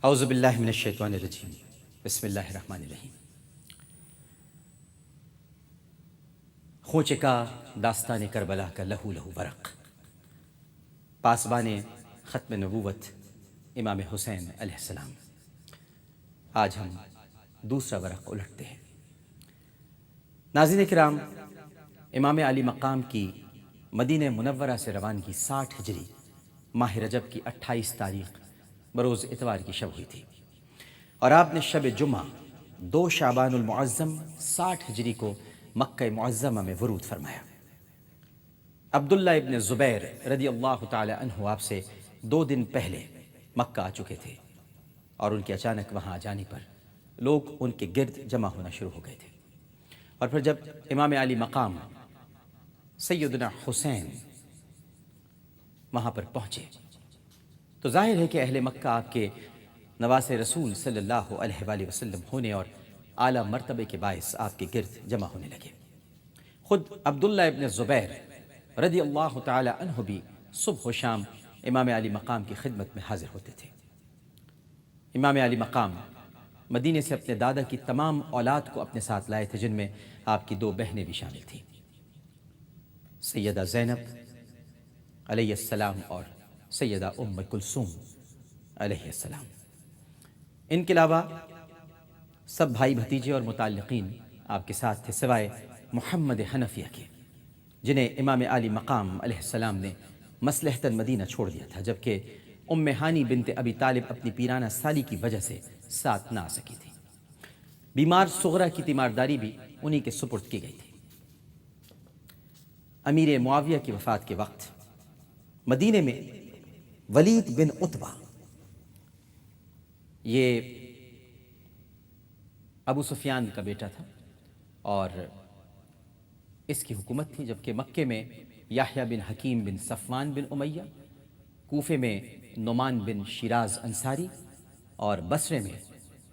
اعوذ باللہ من الشیطان الرجیم بسم اللہ الرحمن الرحیم۔ خوں چکا داستان کربلا کا لہو لہو برق، پاسبان ختم نبوت امام حسین علیہ السلام۔ آج ہم دوسرا ورق الٹتے ہیں۔ ناظرین کرام، امام علی مقام کی مدینہ منورہ سے روانگی 60 ہجری ماہ رجب کی 28 تاریخ بروز اتوار کی شب ہوئی تھی، اور آپ نے شب جمعہ 2 شعبان المعظم 60 ہجری کو مکہ معظمہ میں ورود فرمایا۔ عبداللہ ابن زبیر رضی اللہ تعالی عنہ آپ سے 2 دن پہلے مکہ آ چکے تھے، اور ان کے اچانک وہاں آ جانے پر لوگ ان کے گرد جمع ہونا شروع ہو گئے تھے۔ اور پھر جب امام علی مقام سیدنا حسین وہاں پر پہنچے تو ظاہر ہے کہ اہل مکہ آپ کے نواس رسول صلی اللہ علیہ وآلہ وسلم ہونے اور اعلیٰ مرتبے کے باعث آپ کے گرد جمع ہونے لگے۔ خود عبداللہ ابن زبیر رضی اللہ تعالی عنہ بھی صبح و شام امام علی مقام کی خدمت میں حاضر ہوتے تھے۔ امام علی مقام مدینے سے اپنے دادا کی تمام اولاد کو اپنے ساتھ لائے تھے، جن میں آپ کی 2 بہنیں بھی شامل تھیں، سیدہ زینب علیہ السلام اور سیدہ ام کلثوم علیہ السلام۔ ان کے علاوہ سب بھائی بھتیجے اور متعلقین آپ کے ساتھ تھے، سوائے محمد حنفیہ کے، جنہیں امام علی مقام علیہ السلام نے مصلحتاً مدینہ چھوڑ دیا تھا، جبکہ ام ہانی بنت ابی طالب اپنی پیرانہ سالی کی وجہ سے ساتھ نہ آ سکی تھی۔ بیمار صغرا کی تیمارداری بھی انہی کے سپرد کی گئی تھی۔ امیر معاویہ کی وفات کے وقت مدینے میں ولید بن عتبہ، یہ ابو سفیان کا بیٹا تھا اور اس کی حکومت تھی، جبکہ مکے میں یحییٰ بن حکیم بن صفوان بن امیہ، کوفے میں نعمان بن شیراز انصاری، اور بصرے میں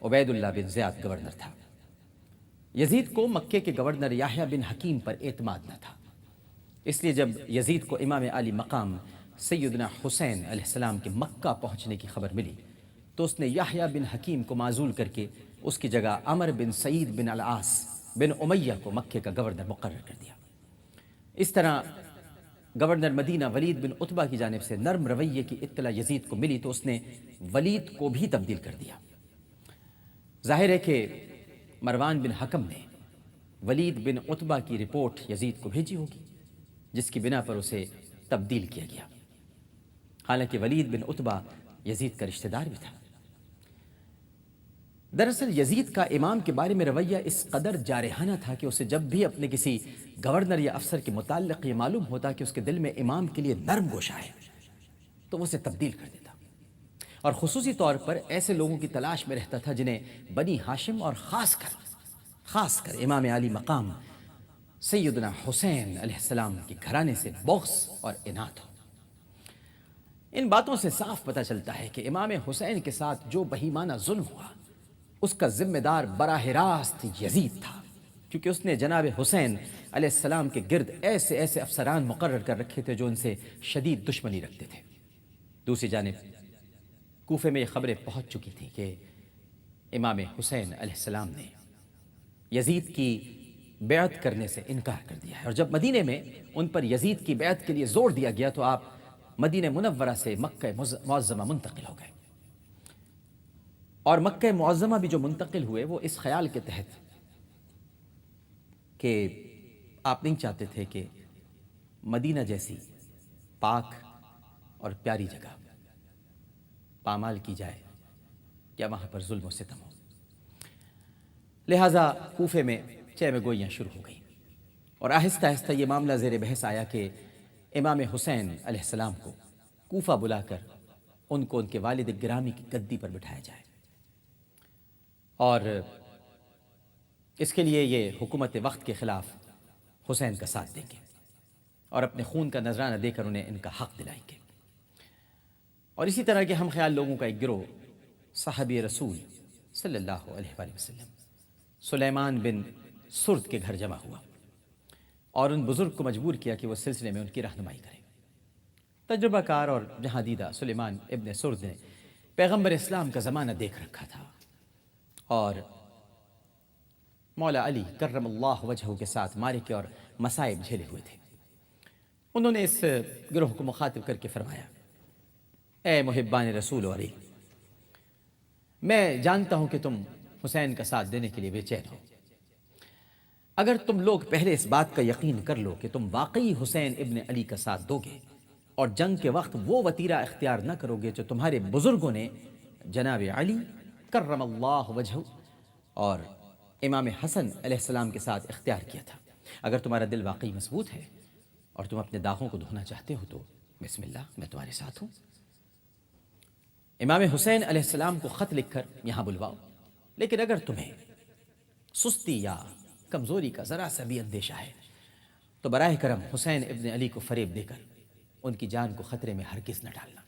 عبید اللہ بن زیاد گورنر تھا۔ یزید کو مکے کے گورنر یحییٰ بن حکیم پر اعتماد نہ تھا، اس لیے جب یزید کو امام علی مقام سیدنا حسین علیہ السلام کے مکہ پہنچنے کی خبر ملی تو اس نے یحییٰ بن حکیم کو معزول کر کے اس کی جگہ عمر بن سعید بن العاص بن امیہ کو مکے کا گورنر مقرر کر دیا۔ اس طرح گورنر مدینہ ولید بن عتبہ کی جانب سے نرم رویے کی اطلاع یزید کو ملی تو اس نے ولید کو بھی تبدیل کر دیا۔ ظاہر ہے کہ مروان بن حکم نے ولید بن عتبہ کی رپورٹ یزید کو بھیجی ہوگی، جس کی بنا پر اسے تبدیل کیا گیا، حالانکہ ولید بن عتبہ یزید کا رشتہ دار بھی تھا۔ دراصل یزید کا امام کے بارے میں رویہ اس قدر جارحانہ تھا کہ اسے جب بھی اپنے کسی گورنر یا افسر کے متعلق یہ معلوم ہوتا کہ اس کے دل میں امام کے لیے نرم گوشہ ہے تو وہ اسے تبدیل کر دیتا، اور خصوصی طور پر ایسے لوگوں کی تلاش میں رہتا تھا جنہیں بنی ہاشم اور خاص کر امام علی مقام سیدنا حسین علیہ السلام کے گھرانے سے بغض اور عناد ہو۔ ان باتوں سے صاف پتہ چلتا ہے کہ امام حسین کے ساتھ جو بہیمانہ ظلم ہوا اس کا ذمہ دار براہ راست یزید تھا، کیونکہ اس نے جناب حسین علیہ السلام کے گرد ایسے افسران مقرر کر رکھے تھے جو ان سے شدید دشمنی رکھتے تھے۔ دوسری جانب کوفے میں یہ خبریں پہنچ چکی تھیں کہ امام حسین علیہ السلام نے یزید کی بیعت کرنے سے انکار کر دیا ہے، اور جب مدینے میں ان پر یزید کی بیعت کے لیے زور دیا گیا تو آپ مدینہ منورہ سے مکہ معظمہ منتقل ہو گئے، اور مکہ معظمہ بھی جو منتقل ہوئے وہ اس خیال کے تحت کہ آپ نہیں چاہتے تھے کہ مدینہ جیسی پاک اور پیاری جگہ پامال کی جائے یا وہاں پر ظلم و ستم ہو، لہٰذا کوفے میں چہ گوئیاں شروع ہو گئیں، اور آہستہ آہستہ یہ معاملہ زیر بحث آیا کہ امام حسین علیہ السلام کو کوفہ بلا کر ان کو ان کے والد گرامی کی گدی پر بٹھایا جائے، اور اس کے لیے یہ حکومت وقت کے خلاف حسین کا ساتھ دیں گے اور اپنے خون کا نذرانہ دے کر انہیں ان کا حق دلائیں گے۔ اور اسی طرح کے ہم خیال لوگوں کا ایک گروہ صحابی رسول صلی اللہ علیہ وآلہ وسلم سلیمان بن سرد کے گھر جمع ہوا اور ان بزرگ کو مجبور کیا کہ وہ سلسلے میں ان کی رہنمائی کریں۔ تجربہ کار اور جہاں دیدہ سلیمان ابن سرد نے پیغمبر اسلام کا زمانہ دیکھ رکھا تھا اور مولا علی کرم اللہ وجہہ کے ساتھ مارکے اور مصائب جھیلے ہوئے تھے۔ انہوں نے اس گروہ کو مخاطب کر کے فرمایا، اے محبان رسول و علی، میں جانتا ہوں کہ تم حسین کا ساتھ دینے کے لیے بے چین ہو۔ اگر تم لوگ پہلے اس بات کا یقین کر لو کہ تم واقعی حسین ابن علی کا ساتھ دو گے اور جنگ کے وقت وہ وتیرہ اختیار نہ کرو گے جو تمہارے بزرگوں نے جناب علی کرم اللہ وجہہ اور امام حسن علیہ السلام کے ساتھ اختیار کیا تھا، اگر تمہارا دل واقعی مضبوط ہے اور تم اپنے داغوں کو دھونا چاہتے ہو تو بسم اللہ، میں تمہارے ساتھ ہوں۔ امام حسین علیہ السلام کو خط لکھ کر یہاں بلواؤ، لیکن اگر تمہیں سستی یا کمزوری کا ذرا سا بھی اندیشہ ہے تو براہ کرم حسین ابن علی کو فریب دے کر ان کی جان کو خطرے میں ہرگز نہ ڈالنا۔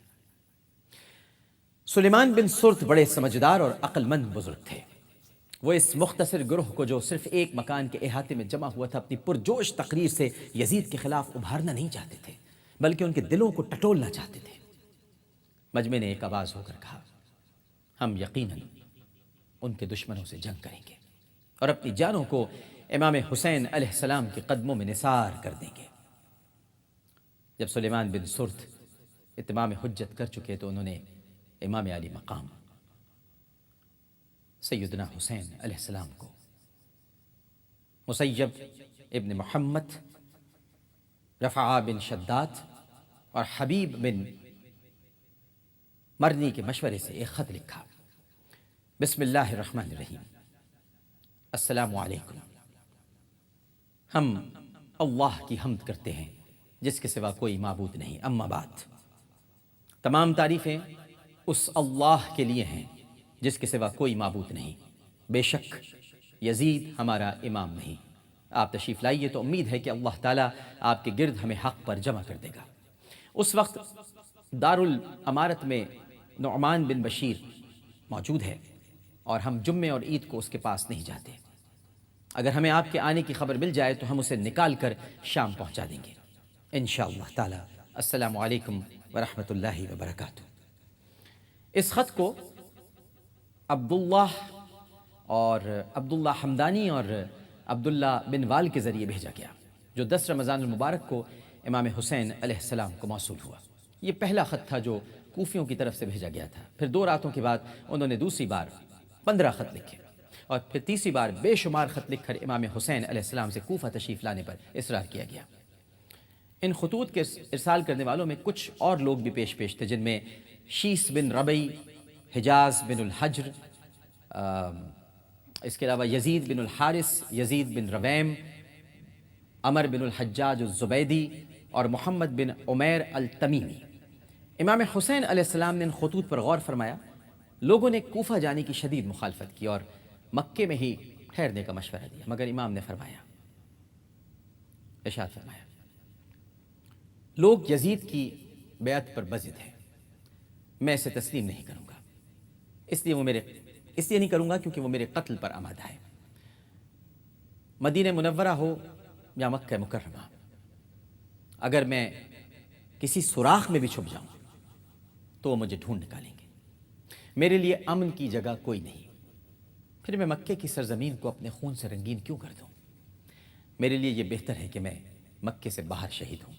سلیمان بن سرت بڑے سمجھدار اور عقل مند بزرگ تھے۔ وہ اس مختصر گروہ کو جو صرف ایک مکان کے احاطے میں جمع ہوا تھا اپنی پرجوش تقریر سے یزید کے خلاف ابھارنا نہیں چاہتے تھے، بلکہ ان کے دلوں کو ٹٹولنا چاہتے تھے۔ مجمع نے ایک آواز ہو کر کہا، ہم یقیناً ان کے دشمنوں سے جنگ کریں گے اور اپنی جانوں کو امام حسین علیہ السلام کے قدموں میں نثار کر دیں گے۔ جب سلیمان بن سرت اتمام حجت کر چکے تو انہوں نے امام علی مقام سیدنا حسین علیہ السلام کو مسیب ابن محمد، رفعہ بن شداد اور حبیب بن مرنی کے مشورے سے ایک خط لکھا، بسم اللہ الرحمن الرحیم، السلام علیکم، ہم اللہ کی حمد کرتے ہیں جس کے سوا کوئی معبود نہیں، اما بعد، تمام تعریفیں اس اللہ کے لیے ہیں جس کے سوا کوئی معبود نہیں، بے شک یزید ہمارا امام نہیں، آپ تشریف لائیے تو امید ہے کہ اللہ تعالیٰ آپ کے گرد ہمیں حق پر جمع کر دے گا۔ اس وقت دارالامارت میں نعمان بن بشیر موجود ہے اور ہم جمعے اور عید کو اس کے پاس نہیں جاتے، اگر ہمیں آپ کے آنے کی خبر مل جائے تو ہم اسے نکال کر شام پہنچا دیں گے انشاءاللہ تعالی۔ السلام علیکم ورحمۃ اللہ وبرکاتہ۔ اس خط کو عبداللہ حمدانی اور عبداللہ بن وال کے ذریعے بھیجا گیا، جو 10 رمضان المبارک کو امام حسین علیہ السلام کو موصول ہوا۔ یہ پہلا خط تھا جو کوفیوں کی طرف سے بھیجا گیا تھا۔ پھر 2 راتوں کے بعد انہوں نے دوسری بار 15 خط لکھے اور پھر تیسری بار بے شمار خط لکھ کر امام حسین علیہ السلام سے کوفہ تشریف لانے پر اصرار کیا گیا۔ ان خطوط کے ارسال کرنے والوں میں کچھ اور لوگ بھی پیش تھے، جن میں شیس بن ربی، حجاز بن الحجر، اس کے علاوہ یزید بن الحارث، یزید بن رویم، عمر بن الحجاج الزبیدی اور محمد بن عمیر التمیمی۔ امام حسین علیہ السلام نے ان خطوط پر غور فرمایا۔ لوگوں نے کوفہ جانے کی شدید مخالفت کی اور مکے میں ہی ٹھہرنے کا مشورہ دیا، مگر امام نے فرمایا، ارشاد فرمایا، لوگ یزید کی بیعت پر بضد ہیں، میں اسے تسلیم نہیں کروں گا، اس لیے نہیں کروں گا کیونکہ وہ میرے قتل پر آمادہ ہے۔ مدینہ منورہ ہو یا مکہ مکرمہ، اگر میں کسی سوراخ میں بھی چھپ جاؤں تو وہ مجھے ڈھونڈ نکالیں گے، میرے لیے امن کی جگہ کوئی نہیں، پھر میں مکے کی سرزمین کو اپنے خون سے رنگین کیوں کر دوں؟ میرے لیے یہ بہتر ہے کہ میں مکے سے باہر شہید ہوں۔